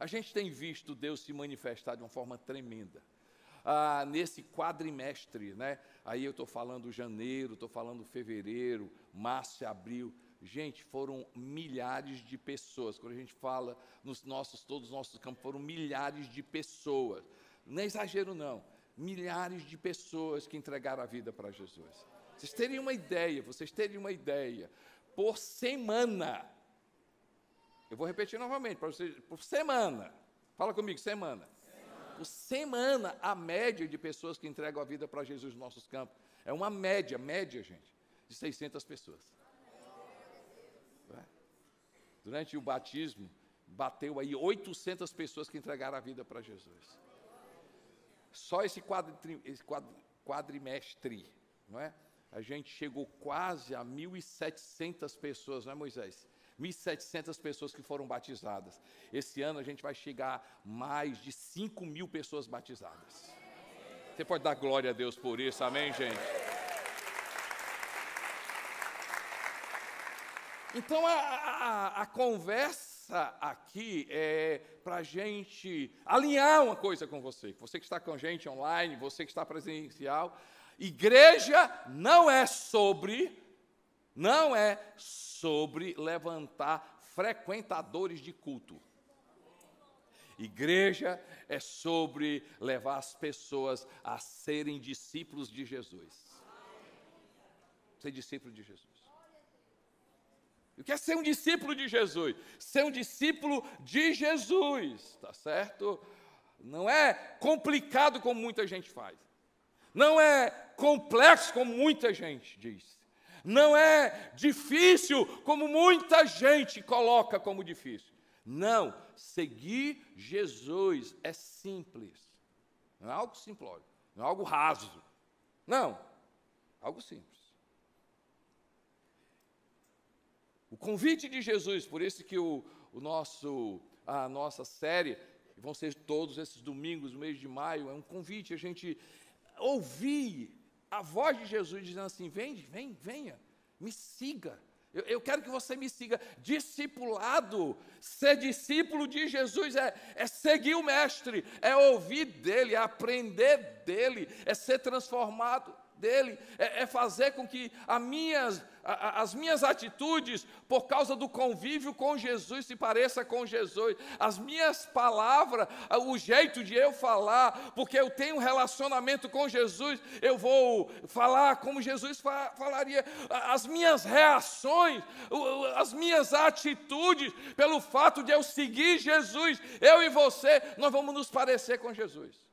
A gente tem visto Deus se manifestar de uma forma tremenda. Nesse quadrimestre, né? Aí eu estou falando janeiro, estou falando fevereiro, março e abril. Gente, foram milhares de pessoas. Quando a gente fala todos os nossos campos, foram milhares de pessoas. Não é exagero, não. Milhares de pessoas que entregaram a vida para Jesus. Vocês terem uma ideia, por semana, eu vou repetir novamente para vocês, por semana, fala comigo, semana. Por semana, a média de pessoas que entregam a vida para Jesus nos nossos campos, é uma média, gente, de 600 pessoas. Durante o batismo, bateu aí 800 pessoas que entregaram a vida para Jesus. Só esse quadrimestre, não é? A gente chegou quase a 1.700 pessoas, não é, Moisés? 1.700 pessoas que foram batizadas. Esse ano a gente vai chegar a mais de 5.000 pessoas batizadas. Você pode dar glória a Deus por isso, amém, gente? Então, a conversa aqui é para a gente alinhar uma coisa com você. Você que está com a gente online, você que está presencial. Igreja não é sobre levantar frequentadores de culto. Igreja é sobre levar as pessoas a serem discípulos de Jesus. Ser discípulo de Jesus. O que é ser um discípulo de Jesus? Ser um discípulo de Jesus, tá certo? Não é complicado como muita gente faz. Não é complexo como muita gente diz. Não é difícil como muita gente coloca como difícil. Não, seguir Jesus é simples. Não é algo simplório, não é algo raso. Não, algo simples. O convite de Jesus, por isso que a nossa série, vão ser todos esses domingos, no mês de maio, é um convite a gente ouvir a voz de Jesus dizendo assim: venha, me siga. Eu quero que você me siga. Discipulado, ser discípulo de Jesus é seguir o Mestre, é ouvir dele, é aprender dele, é ser transformado dele, é fazer com que as minhas atitudes, por causa do convívio com Jesus, se pareça com Jesus, as minhas palavras, o jeito de eu falar, porque eu tenho um relacionamento com Jesus, eu vou falar como Jesus falaria, as minhas reações, as minhas atitudes, pelo fato de eu seguir Jesus, eu e você, nós vamos nos parecer com Jesus.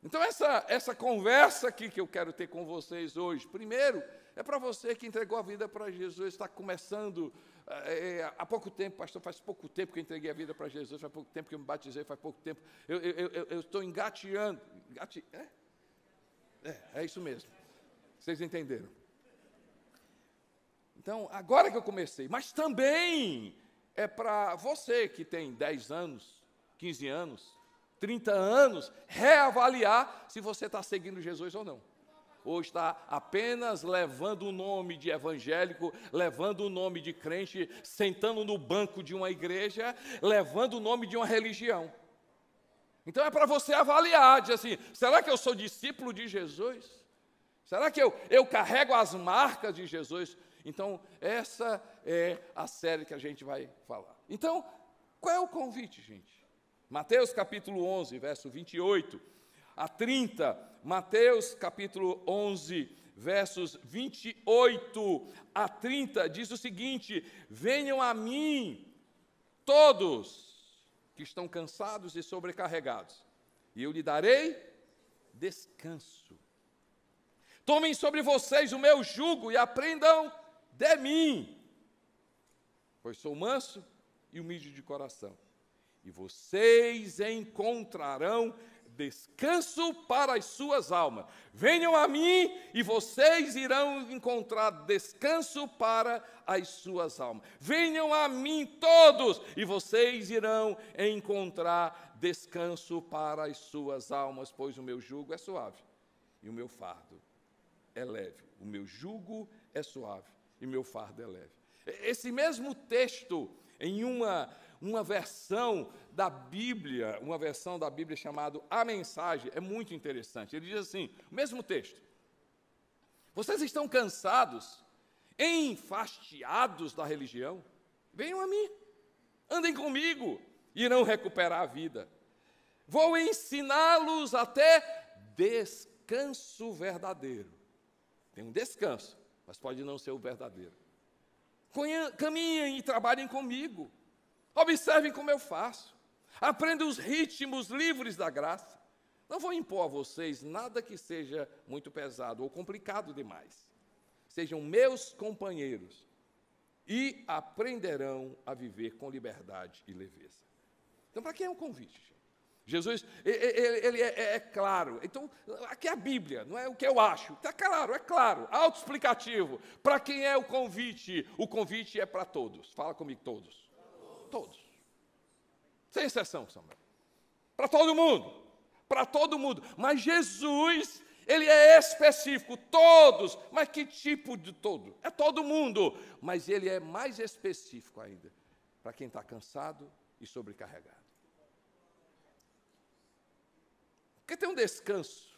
Então, essa conversa aqui que eu quero ter com vocês hoje, primeiro, é para você que entregou a vida para Jesus, está começando há pouco tempo, pastor, faz pouco tempo que eu entreguei a vida para Jesus, faz pouco tempo que eu me batizei, faz pouco tempo, eu estou engateando, é isso mesmo, vocês entenderam. Então, agora que eu comecei, mas também é para você que tem 10 anos, 15 anos, 30 anos, reavaliar se você está seguindo Jesus ou não. Ou está apenas levando o nome de evangélico, levando o nome de crente, sentando no banco de uma igreja, levando o nome de uma religião. Então é para você avaliar, dizer assim, será que eu sou discípulo de Jesus? Será que eu carrego as marcas de Jesus? Então, essa é a série que a gente vai falar. Então, qual é o convite, gente? Mateus capítulo 11, verso 28 a 30. Mateus capítulo 11, versos 28 a 30, diz o seguinte: venham a mim todos que estão cansados e sobrecarregados, e eu lhe darei descanso. Tomem sobre vocês o meu jugo e aprendam de mim, pois sou manso e humilde de coração. E vocês encontrarão descanso para as suas almas. Venham a mim e vocês irão encontrar descanso para as suas almas. Venham a mim todos e vocês irão encontrar descanso para as suas almas, pois o meu jugo é suave e o meu fardo é leve. O meu jugo é suave e o meu fardo é leve. Esse mesmo texto em uma versão da Bíblia, chamada A Mensagem, é muito interessante. Ele diz assim, o mesmo texto: vocês estão cansados, enfastiados da religião? Venham a mim, andem comigo, e irão recuperar a vida. Vou ensiná-los até descanso verdadeiro. Tem um descanso, mas pode não ser o verdadeiro. Caminhem e trabalhem comigo. Observem como eu faço. Aprendam os ritmos livres da graça. Não vou impor a vocês nada que seja muito pesado ou complicado demais. Sejam meus companheiros e aprenderão a viver com liberdade e leveza. Então, para quem é o convite? Jesus, ele é claro. Então, aqui é a Bíblia, não é o que eu acho. Está claro, é claro, autoexplicativo. Para quem é o convite? O convite é para todos. Fala comigo, todos. Todos. Sem exceção, Samuel. Para todo mundo. Para todo mundo. Mas Jesus, ele é específico, todos. Mas que tipo de todo? É todo mundo. Mas ele é mais específico ainda. Para quem está cansado e sobrecarregado. Porque tem um descanso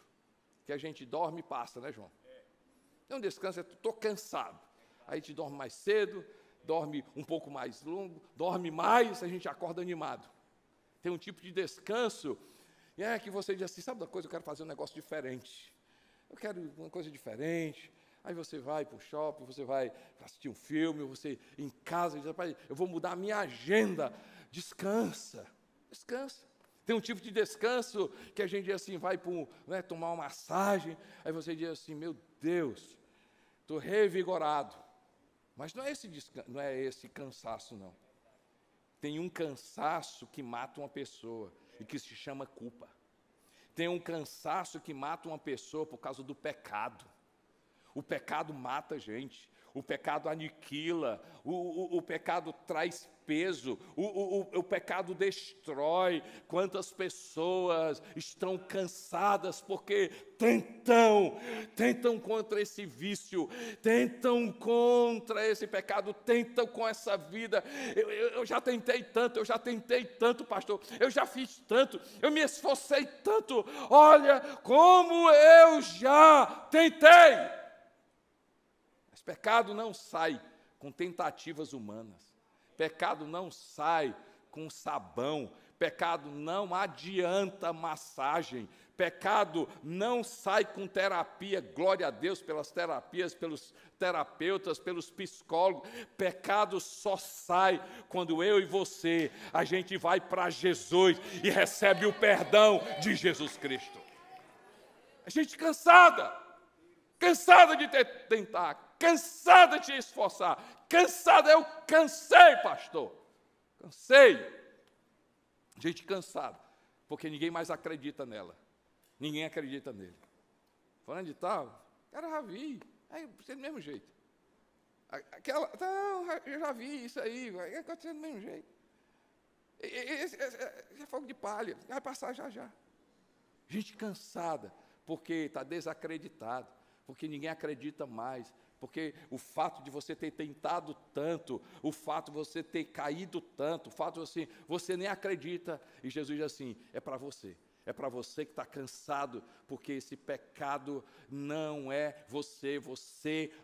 que a gente dorme e passa, né, João? Tem um descanso, estou cansado. Aí a gente dorme mais cedo, dorme um pouco mais longo, dorme mais, a gente acorda animado. Tem um tipo de descanso que você diz assim, sabe da coisa, eu quero fazer um negócio diferente. Eu quero uma coisa diferente. Aí você vai para o shopping, você vai assistir um filme, você em casa, diz, rapaz, eu vou mudar a minha agenda. Descansa, descansa. Tem um tipo de descanso que a gente diz assim, vai para tomar uma massagem, aí você diz assim, meu Deus, estou revigorado. Mas não é esse cansaço, não. Tem um cansaço que mata uma pessoa e que se chama culpa. Tem um cansaço que mata uma pessoa por causa do pecado. O pecado mata a gente. O pecado aniquila, o pecado traz peso, o pecado destrói. Quantas pessoas estão cansadas porque tentam contra esse vício, tentam contra esse pecado, tentam com essa vida. Eu já tentei tanto, pastor, eu já fiz tanto, eu me esforcei tanto, olha como eu já tentei. Pecado não sai com tentativas humanas. Pecado não sai com sabão. Pecado não adianta massagem. Pecado não sai com terapia. Glória a Deus pelas terapias, pelos terapeutas, pelos psicólogos. Pecado só sai quando eu e você, a gente vai para Jesus e recebe o perdão de Jesus Cristo. A gente cansada de tentar, cansada de esforçar, cansada, eu cansei, pastor, cansei, gente cansada, porque ninguém mais acredita nela, ninguém acredita nele. Falando de tal, cara, já vi, aí você do mesmo jeito, não, eu já vi isso aí, vai acontecer do mesmo jeito, esse é fogo de palha, vai passar já. Gente cansada, porque está desacreditado, porque ninguém acredita mais, porque o fato de você ter tentado tanto, o fato de você ter caído tanto, o fato de você nem acredita, e Jesus diz assim, é para você que está cansado, porque esse pecado não é você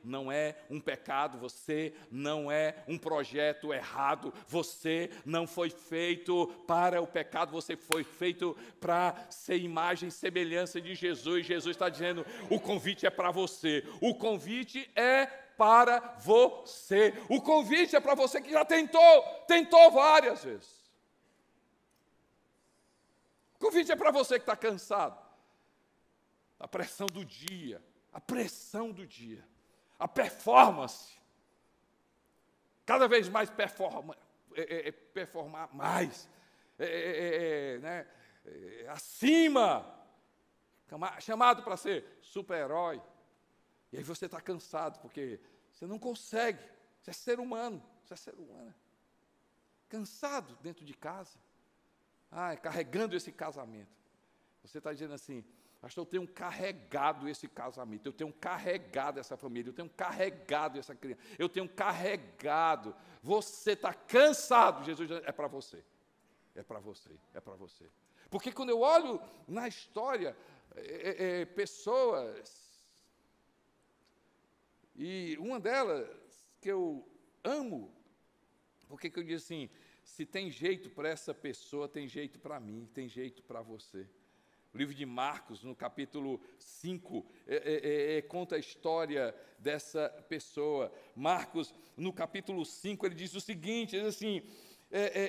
não é um pecado, você não é um projeto errado, você não foi feito para o pecado, você foi feito para ser imagem e semelhança de Jesus. Jesus está dizendo, o convite é para você, o convite é para você, o convite é para você que já tentou várias vezes. O convite é para você que está cansado. A pressão do dia, a performance. Cada vez mais performar mais, acima, chamado para ser super-herói. E aí você está cansado, porque você não consegue, você é ser humano, cansado dentro de casa. Carregando esse casamento. Você está dizendo assim, Pastor, eu tenho carregado esse casamento, eu tenho carregado essa família, eu tenho carregado essa criança, eu tenho carregado. Você está cansado, Jesus diz, é para você, é para você, é para você. Porque quando eu olho na história, pessoas, e uma delas que eu amo, porque que eu digo assim, se tem jeito para essa pessoa, tem jeito para mim, tem jeito para você. O livro de Marcos, no capítulo 5, conta a história dessa pessoa. Marcos, no capítulo 5, ele diz o seguinte, diz assim,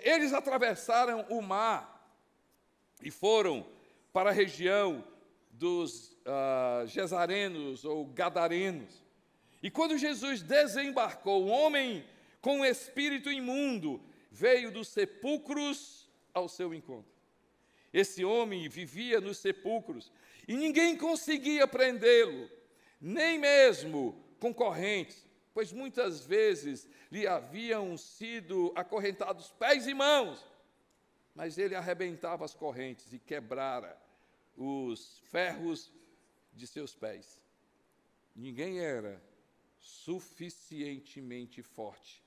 eles atravessaram o mar e foram para a região dos Gesarenos ou Gadarenos. E quando Jesus desembarcou, um homem com um espírito imundo veio dos sepulcros ao seu encontro. Esse homem vivia nos sepulcros e ninguém conseguia prendê-lo, nem mesmo com correntes, pois muitas vezes lhe haviam sido acorrentados pés e mãos, mas ele arrebentava as correntes e quebrara os ferros de seus pés. Ninguém era suficientemente forte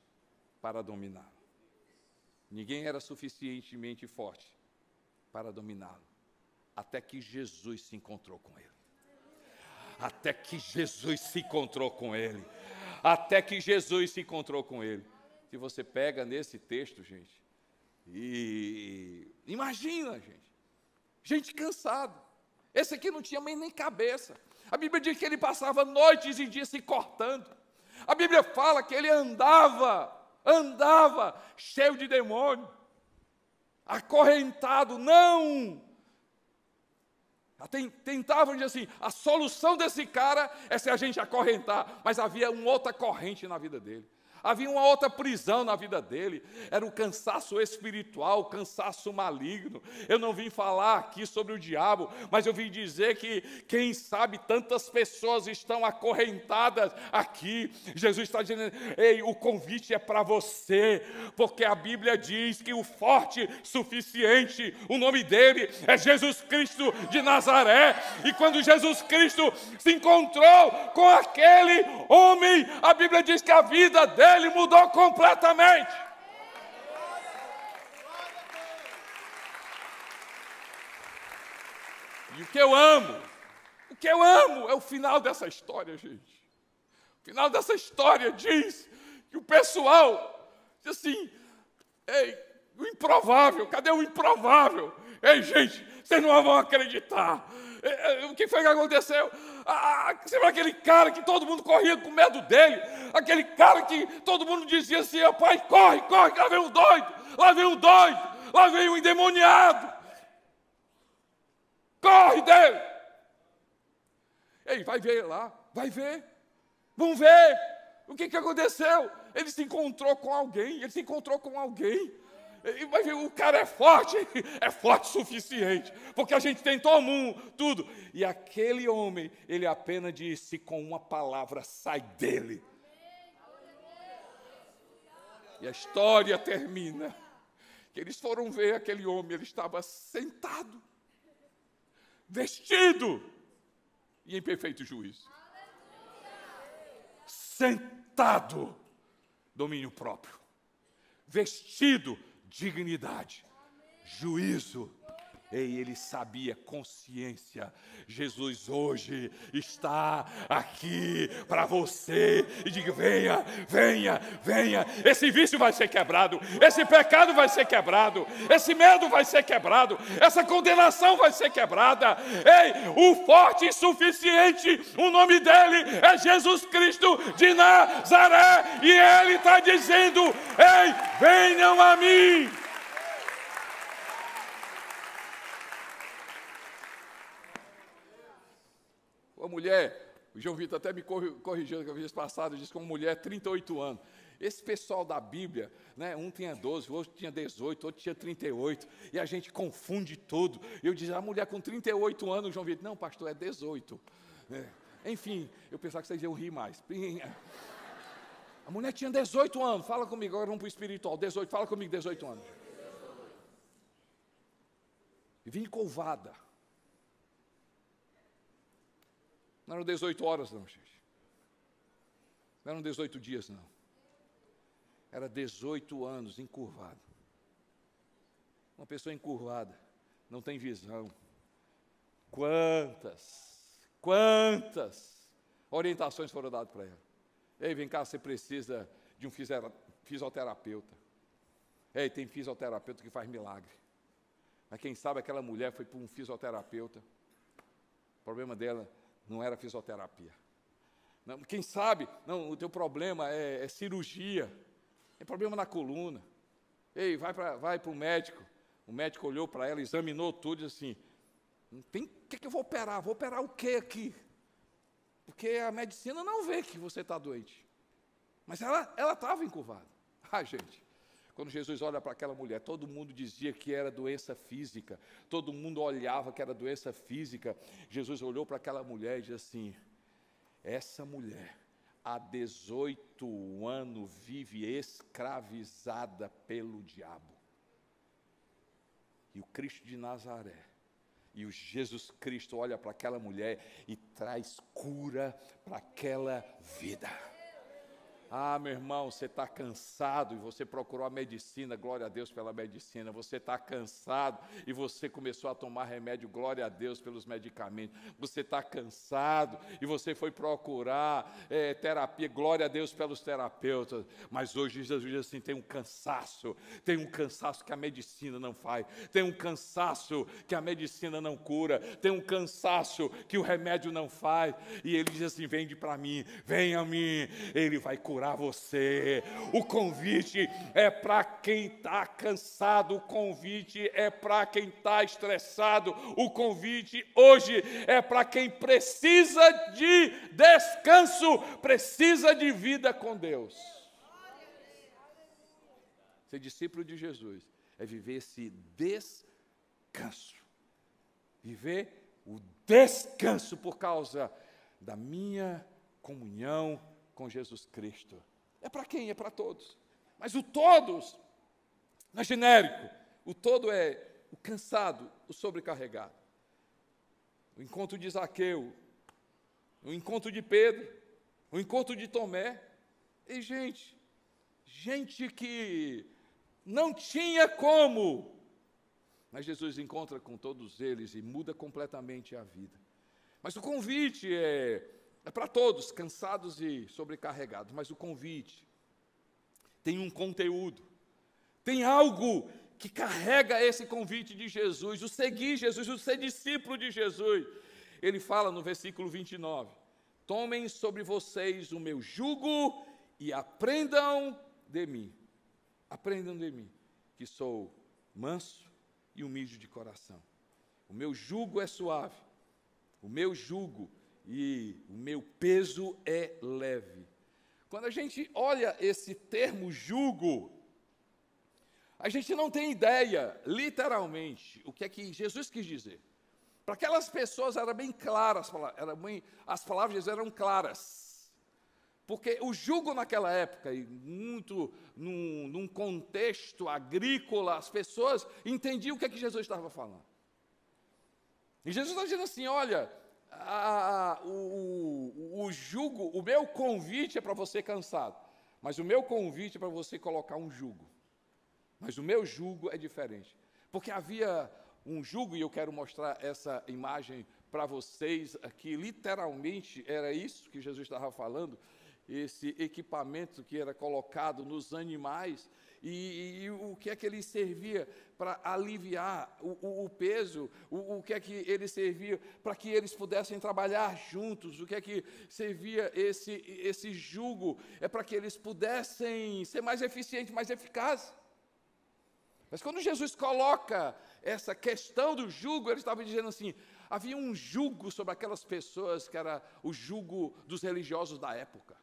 para dominá-lo. Ninguém era suficientemente forte para dominá-lo, até que Jesus se encontrou com ele. Até que Jesus se encontrou com ele. Até que Jesus se encontrou com ele. Se você pega nesse texto, gente, e imagina, gente cansada. Esse aqui não tinha nem cabeça. A Bíblia diz que ele passava noites e dias se cortando. A Bíblia fala que ele andava cheio de demônio, acorrentado, não. Tentavam dizer assim, a solução desse cara é se a gente acorrentar, mas havia uma outra corrente na vida dele. Havia uma outra prisão na vida dele, era o cansaço espiritual, o cansaço maligno. Eu não vim falar aqui sobre o diabo, mas eu vim dizer que, quem sabe, tantas pessoas estão acorrentadas aqui. Jesus está dizendo, ei, o convite é para você, porque a Bíblia diz que o forte suficiente, o nome dele é Jesus Cristo de Nazaré. E quando Jesus Cristo se encontrou com aquele homem, a Bíblia diz que a vida dele ele mudou completamente. E o que eu amo é o final dessa história, gente. O final dessa história diz que o pessoal diz assim, ei, o improvável, cadê o improvável? Ei, gente, vocês não vão acreditar. O que foi que aconteceu? Você viu aquele cara que todo mundo corria com medo dele? Aquele cara que todo mundo dizia assim, pai, corre, lá vem um doido, lá vem um endemoniado. Corre dele. Ei, vai ver lá, vai ver. Vamos ver. O que aconteceu? Ele se encontrou com alguém. Vai ver, o cara é forte o suficiente, porque a gente tentou tudo. E aquele homem, ele apenas disse com uma palavra, sai dele. E a história termina, que eles foram ver aquele homem, ele estava sentado, vestido e em perfeito juízo. Sentado, domínio próprio, vestido, dignidade, juízo. E ele sabia, consciência. Jesus hoje está aqui para você. E diga, venha. Esse vício vai ser quebrado. Esse pecado vai ser quebrado. Esse medo vai ser quebrado. Essa condenação vai ser quebrada. Ei, o forte e suficiente, o nome dele é Jesus Cristo de Nazaré. E ele está dizendo, ei, venham a mim. A mulher, o João Vitor até me corrigiu na vez passada, disse que uma mulher 38 anos. Esse pessoal da Bíblia, né, um tinha 12, outro tinha 18, outro tinha 38, e a gente confunde tudo. Eu disse, a mulher com 38 anos, o João Vitor, não, pastor, é 18. Enfim, eu pensava que vocês iam rir mais. A mulher tinha 18 anos, fala comigo, agora vamos para o espiritual, 18, fala comigo, 18 anos. E vim encurvada. Não eram 18 horas, não, gente. Não eram 18 dias, não. Era 18 anos encurvado. Uma pessoa encurvada, não tem visão. Quantas orientações foram dadas para ela? Ei, vem cá, você precisa de um fisioterapeuta. Ei, tem fisioterapeuta que faz milagre. Mas quem sabe aquela mulher foi para um fisioterapeuta. O problema dela não era fisioterapia. Não, quem sabe, não, o teu problema é cirurgia. Tem problema na coluna. Ei, vai para o médico. O médico olhou para ela, examinou tudo e disse assim, o que eu vou operar? Vou operar o que aqui? Porque a medicina não vê que você está doente. Mas ela estava encurvada. Gente, quando Jesus olha para aquela mulher, todo mundo dizia que era doença física. Todo mundo olhava que era doença física. Jesus olhou para aquela mulher e disse assim, essa mulher, há 18 anos, vive escravizada pelo diabo. E o Cristo de Nazaré, e o Jesus Cristo olha para aquela mulher e traz cura para aquela vida. Meu irmão, você está cansado e você procurou a medicina, glória a Deus pela medicina. Você está cansado e você começou a tomar remédio, glória a Deus pelos medicamentos. Você está cansado e você foi procurar terapia, glória a Deus pelos terapeutas. Mas hoje Jesus diz assim, tem um cansaço que a medicina não faz, tem um cansaço que a medicina não cura, tem um cansaço que o remédio não faz. E ele diz assim, vem para mim, venha a mim, ele vai curar você. O convite é para quem está cansado, o convite é para quem está estressado, o convite hoje é para quem precisa de descanso, precisa de vida com Deus. Ser discípulo de Jesus é viver esse descanso, viver o descanso por causa da minha comunhão com Jesus Cristo. É para quem? É para todos. Mas o todos não é genérico. O todo é o cansado, o sobrecarregado. O encontro de Zaqueu, o encontro de Pedro, o encontro de Tomé. E gente que não tinha como. Mas Jesus encontra com todos eles e muda completamente a vida. Mas o convite é para todos, cansados e sobrecarregados, mas o convite tem um conteúdo, tem algo que carrega esse convite de Jesus, o seguir Jesus, o ser discípulo de Jesus. Ele fala no versículo 29, tomem sobre vocês o meu jugo e aprendam de mim, que sou manso e humilde de coração. O meu jugo é suave, o meu jugo e o meu peso é leve. Quando a gente olha esse termo jugo, a gente não tem ideia, literalmente, o que é que Jesus quis dizer. Para aquelas pessoas era bem clara, as palavras eram claras. Porque o jugo naquela época, e muito num contexto agrícola, as pessoas entendiam o que é que Jesus estava falando. E Jesus está dizendo assim, olha, o jugo, o meu convite é para você cansado, mas o meu convite é para você colocar um jugo. Mas o meu jugo é diferente, porque havia um jugo, e eu quero mostrar essa imagem para vocês aqui, literalmente era isso que Jesus estava falando, esse equipamento que era colocado nos animais, e o que é que ele servia para aliviar o peso, o que é que ele servia para que eles pudessem trabalhar juntos, o que é que servia esse jugo, é para que eles pudessem ser mais eficientes, mais eficazes. Mas quando Jesus coloca essa questão do jugo, ele estava dizendo assim, havia um jugo sobre aquelas pessoas que era o jugo dos religiosos da época.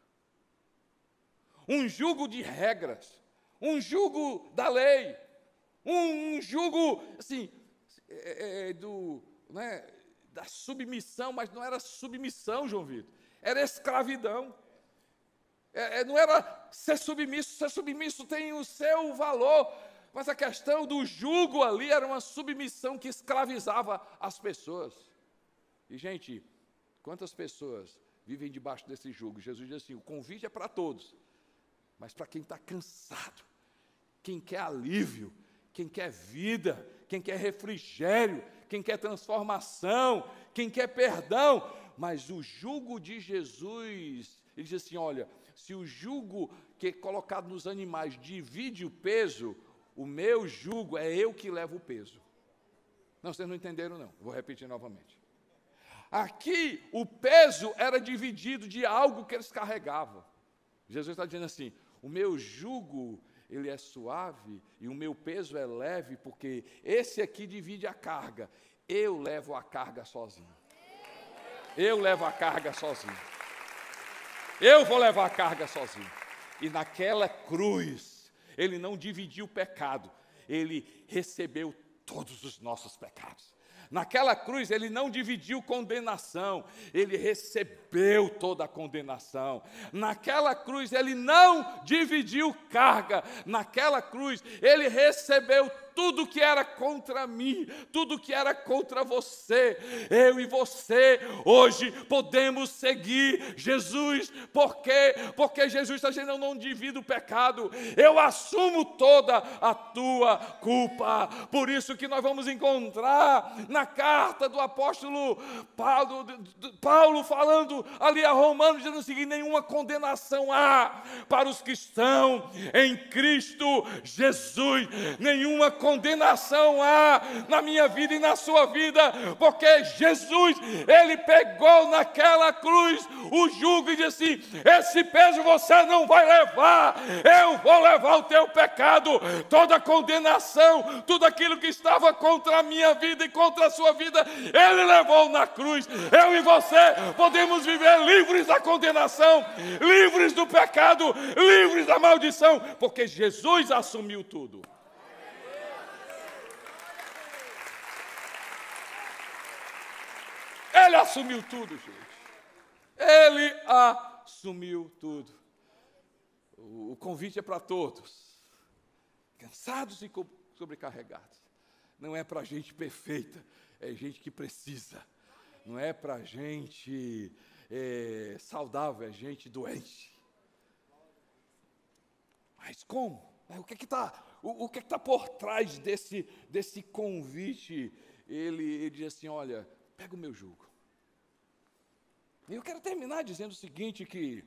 Um jugo de regras, um jugo da lei, um jugo, assim, da submissão, mas não era submissão, João Vitor, era escravidão. Não era ser submisso tem o seu valor, mas a questão do jugo ali era uma submissão que escravizava as pessoas. E, gente, Quantas pessoas vivem debaixo desse jugo? Jesus diz assim, o convite é para todos, mas para quem está cansado, quem quer alívio, quem quer vida, quem quer refrigério, quem quer transformação, quem quer perdão. Mas o jugo de Jesus, ele diz assim, olha, se o jugo que é colocado nos animais divide o peso, o meu jugo é eu que levo o peso. Não, vocês não entenderam não, vou repetir novamente. Aqui o peso era dividido de algo que eles carregavam. Jesus está dizendo assim, o meu jugo, ele é suave e o meu peso é leve, porque esse aqui divide a carga, eu levo a carga sozinho. Eu levo a carga sozinho. Eu vou levar a carga sozinho. E naquela cruz, ele não dividiu o pecado, ele recebeu todos os nossos pecados. Naquela cruz, ele não dividiu condenação, ele recebeu toda a condenação. Naquela cruz, ele não dividiu carga. Naquela cruz, ele recebeu tudo que era contra mim, tudo que era contra você. Eu e você hoje podemos seguir Jesus. Por quê? Porque Jesus está dizendo, eu não divido o pecado, eu assumo toda a tua culpa. Por isso que nós vamos encontrar na carta do apóstolo Paulo falando ali a Romanos, dizendo o seguinte, nenhuma condenação há para os que estão em Cristo Jesus, nenhuma condenação há na minha vida e na sua vida, porque Jesus, ele pegou naquela cruz o jugo e disse assim, esse peso você não vai levar, eu vou levar o teu pecado, toda a condenação, tudo aquilo que estava contra a minha vida e contra a sua vida, ele levou na cruz. Eu e você podemos viver livres da condenação, livres do pecado, livres da maldição, porque Jesus assumiu tudo. Ele assumiu tudo, gente. Ele assumiu tudo. O convite é para todos, cansados e sobrecarregados. Não é para gente perfeita, é gente que precisa. Não é para gente saudável, é gente doente. Mas como? O que está por trás desse convite? Ele diz assim, olha, pega o meu jugo. E eu quero terminar dizendo o seguinte, que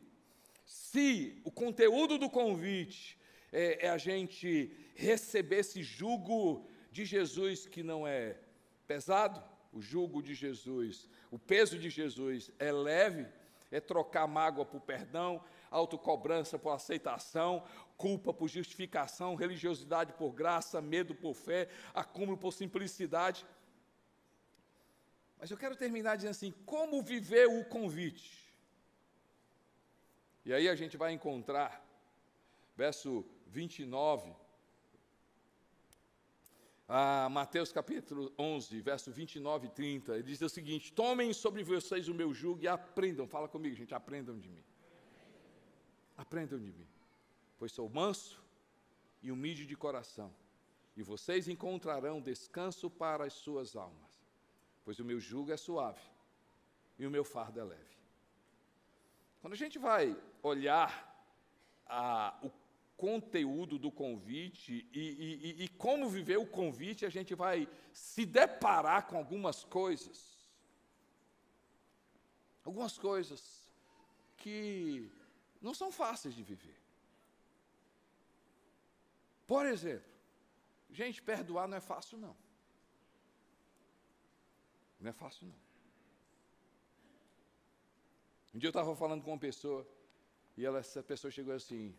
se o conteúdo do convite é a gente receber esse jugo de Jesus, que não é pesado, o jugo de Jesus, o peso de Jesus é leve, é trocar mágoa por perdão, autocobrança por aceitação, culpa por justificação, religiosidade por graça, medo por fé, acúmulo por simplicidade. Mas eu quero terminar dizendo assim, como viver o convite? E aí a gente vai encontrar, verso 29, Mateus capítulo 11, verso 29 e 30, ele diz o seguinte, tomem sobre vocês o meu jugo e aprendam, fala comigo gente, aprendam de mim. Aprendam de mim, pois sou manso e humilde de coração, e vocês encontrarão descanso para as suas almas. Pois o meu jugo é suave e o meu fardo é leve. Quando a gente vai olhar o conteúdo do convite e como viver o convite, a gente vai se deparar com algumas coisas que não são fáceis de viver. Por exemplo, gente, perdoar não é fácil não. Não é fácil, não. Um dia eu estava falando com uma pessoa, e essa pessoa chegou assim,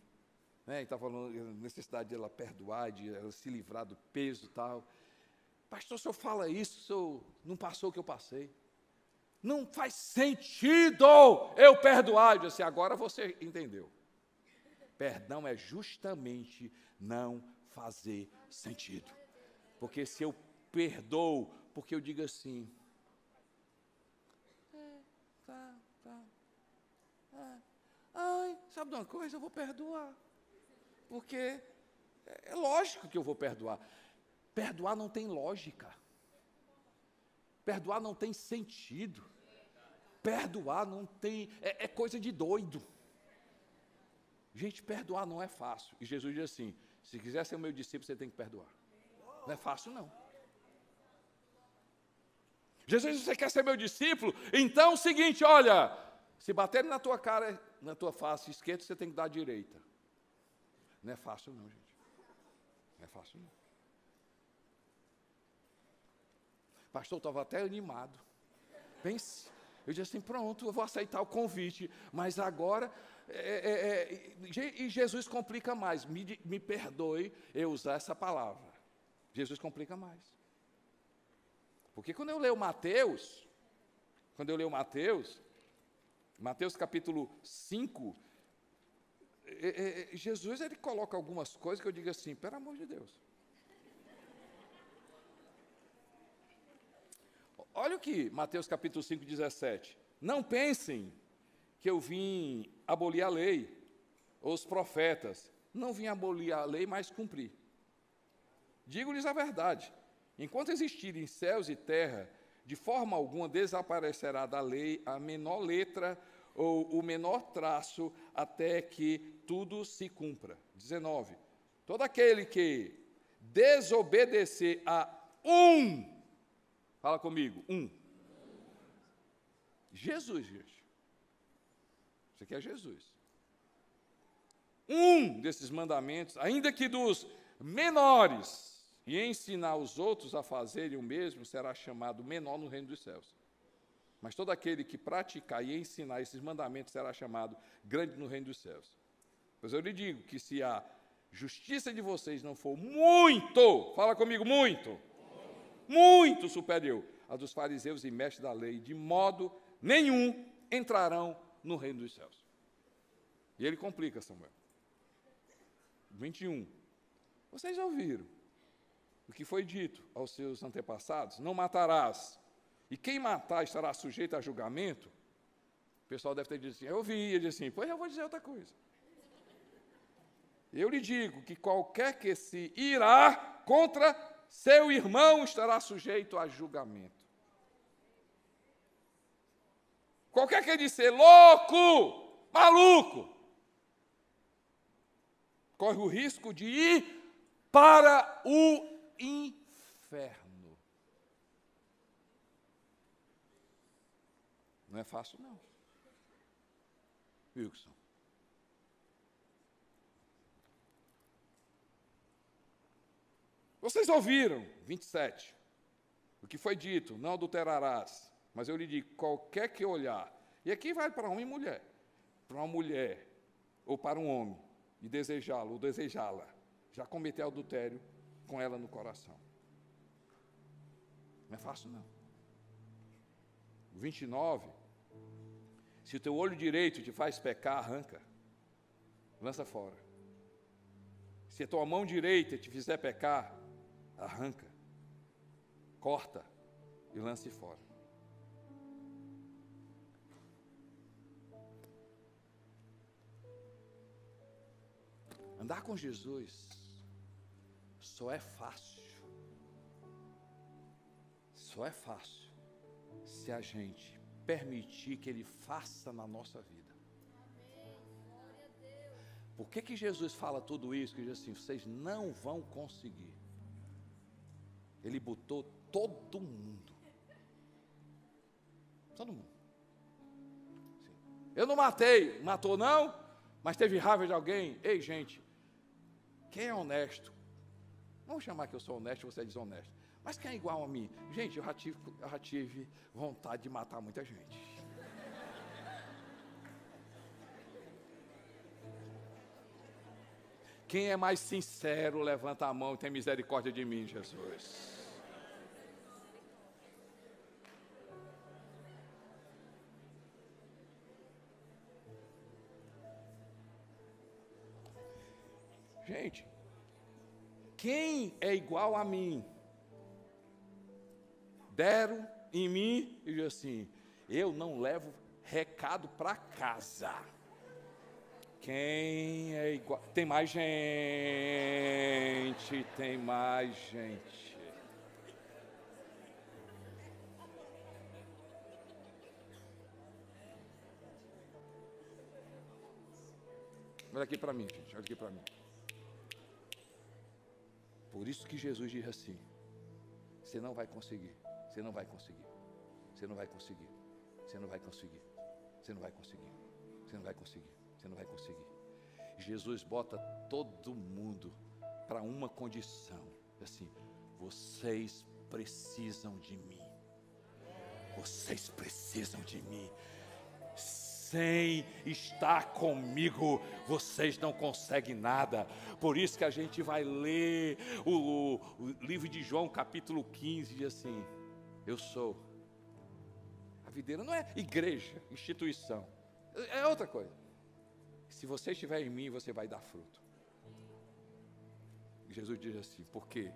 né, e estava falando da necessidade de ela perdoar, de ela se livrar do peso e tal. Pastor, o senhor fala isso, o senhor não passou o que eu passei. Não faz sentido eu perdoar. Eu disse, agora você entendeu. Perdão é justamente não fazer sentido. Porque se eu perdoo, porque eu digo assim, sabe de uma coisa? Eu vou perdoar. Porque é lógico que eu vou perdoar. Perdoar não tem lógica. Perdoar não tem sentido. Perdoar não tem, é coisa de doido. Gente, perdoar não é fácil. E Jesus diz assim, se quiser ser o meu discípulo, você tem que perdoar. Não é fácil, não. Jesus, você quer ser meu discípulo? Então é o seguinte, olha, se baterem na tua cara, na tua face esquerda, você tem que dar a direita. Não é fácil, não, gente. Não é fácil, não. O pastor estava até animado. Pense, eu disse assim, pronto, eu vou aceitar o convite, mas agora, e Jesus complica mais, me perdoe eu usar essa palavra, Jesus complica mais, porque quando eu leio Mateus, Mateus capítulo 5, Jesus, ele coloca algumas coisas que eu digo assim, pelo amor de Deus. Olha o que Mateus capítulo 5, 17. Não pensem que eu vim abolir a lei, ou os profetas. Não vim abolir a lei, mas cumprir. Digo-lhes a verdade. Enquanto existirem céus e terra, de forma alguma desaparecerá da lei a menor letra ou o menor traço, até que tudo se cumpra. 19. Todo aquele que desobedecer a fala comigo, Jesus, gente. Isso aqui é Jesus. Desses mandamentos, ainda que dos menores, e ensinar os outros a fazerem o mesmo, será chamado menor no reino dos céus. Mas todo aquele que praticar e ensinar esses mandamentos será chamado grande no reino dos céus. Pois eu lhe digo que se a justiça de vocês não for fala comigo, muito superior à dos fariseus e mestres da lei, de modo nenhum entrarão no reino dos céus. E ele complica, Samuel. 21. Vocês ouviram o que foi dito aos seus antepassados? Não matarás. E quem matar estará sujeito a julgamento? O pessoal deve ter dito assim, eu ouvi, ele disse assim, pois eu vou dizer outra coisa. Eu lhe digo que qualquer que se irá contra seu irmão estará sujeito a julgamento. Qualquer que disser louco, maluco, corre o risco de ir para o inferno. Não é fácil, não. Wilson. Vocês ouviram, 27, o que foi dito, não adulterarás, mas eu lhe digo, qualquer que olhar, e aqui vai para homem e mulher, para uma mulher ou para um homem, e desejá-lo ou desejá-la, já cometeu adultério com ela no coração. Não é fácil, não. 29, se o teu olho direito te faz pecar, arranca, lança fora. Se a tua mão direita te fizer pecar, arranca, corta e lance fora. Andar com Jesus só é fácil se a gente permitir que Ele faça na nossa vida. Por que Jesus fala tudo isso? Que ele diz assim, vocês não vão conseguir. Ele botou todo mundo. Todo mundo. Sim. Eu não matei, matou não, mas teve raiva de alguém. Ei, gente, quem é honesto? Vamos chamar que eu sou honesto e você é desonesto. Mas quem é igual a mim? Gente, eu já tive vontade de matar muita gente. Quem é mais sincero, levanta a mão e tem misericórdia de mim, Jesus. Gente, quem é igual a mim? Deram em mim e diz assim, eu não levo recado para casa. Quem é igual? Tem mais gente. Olha aqui para mim, gente, olha aqui para mim. Por isso que Jesus diz assim: você não vai conseguir, você não vai conseguir, você não vai conseguir, você não vai conseguir, você não vai conseguir, você não vai conseguir, você não vai conseguir. Jesus bota todo mundo para uma condição, assim: vocês precisam de mim, vocês precisam de mim. Sem estar comigo, vocês não conseguem nada. Por isso que a gente vai ler o livro de João, capítulo 15, diz assim: eu sou a videira. Não é igreja, instituição, é outra coisa. Se você estiver em mim, você vai dar fruto. Jesus diz assim: porque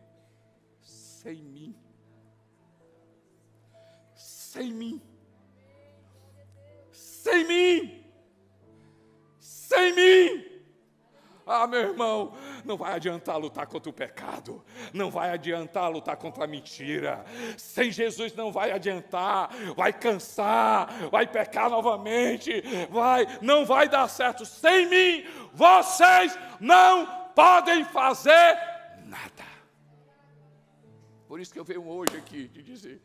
sem mim, sem mim, sem mim, sem mim. Ah, meu irmão, não vai adiantar lutar contra o pecado, não vai adiantar lutar contra a mentira. Sem Jesus não vai adiantar, vai cansar, vai pecar novamente, não vai dar certo. Sem mim, vocês não podem fazer nada. Por isso que eu venho hoje aqui te dizer: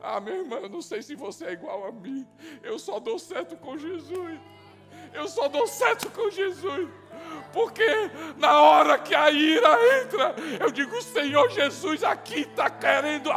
ah, meu irmão, eu não sei se você é igual a mim, eu só dou certo com Jesus. Eu só dou certo com Jesus. Porque na hora que a ira entra, eu digo: Senhor Jesus, aqui está querendo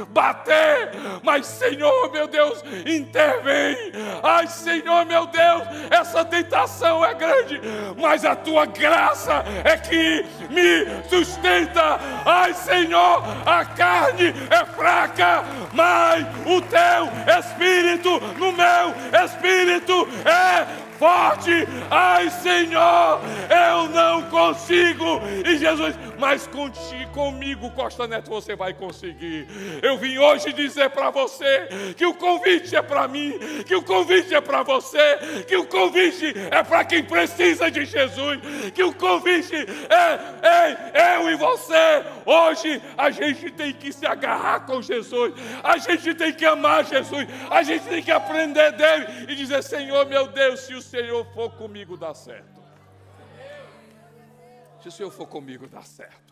bater, mas Senhor meu Deus, intervém. Ai Senhor meu Deus, essa tentação é grande, mas a tua graça é que me sustenta. Ai Senhor, a carne é fraca, mas o teu Espírito no meu Espírito é forte. Ai Senhor, eu não consigo. E Jesus: mas comigo, Costa Neto, você vai conseguir. Eu vim hoje dizer para você que o convite é para mim, que o convite é para você, que o convite é para quem precisa de Jesus, que o convite é eu e você. Hoje a gente tem que se agarrar com Jesus, a gente tem que amar Jesus, a gente tem que aprender dele e dizer: Senhor meu Deus, se o Senhor for comigo, dá certo. Se o Senhor for comigo, dá certo.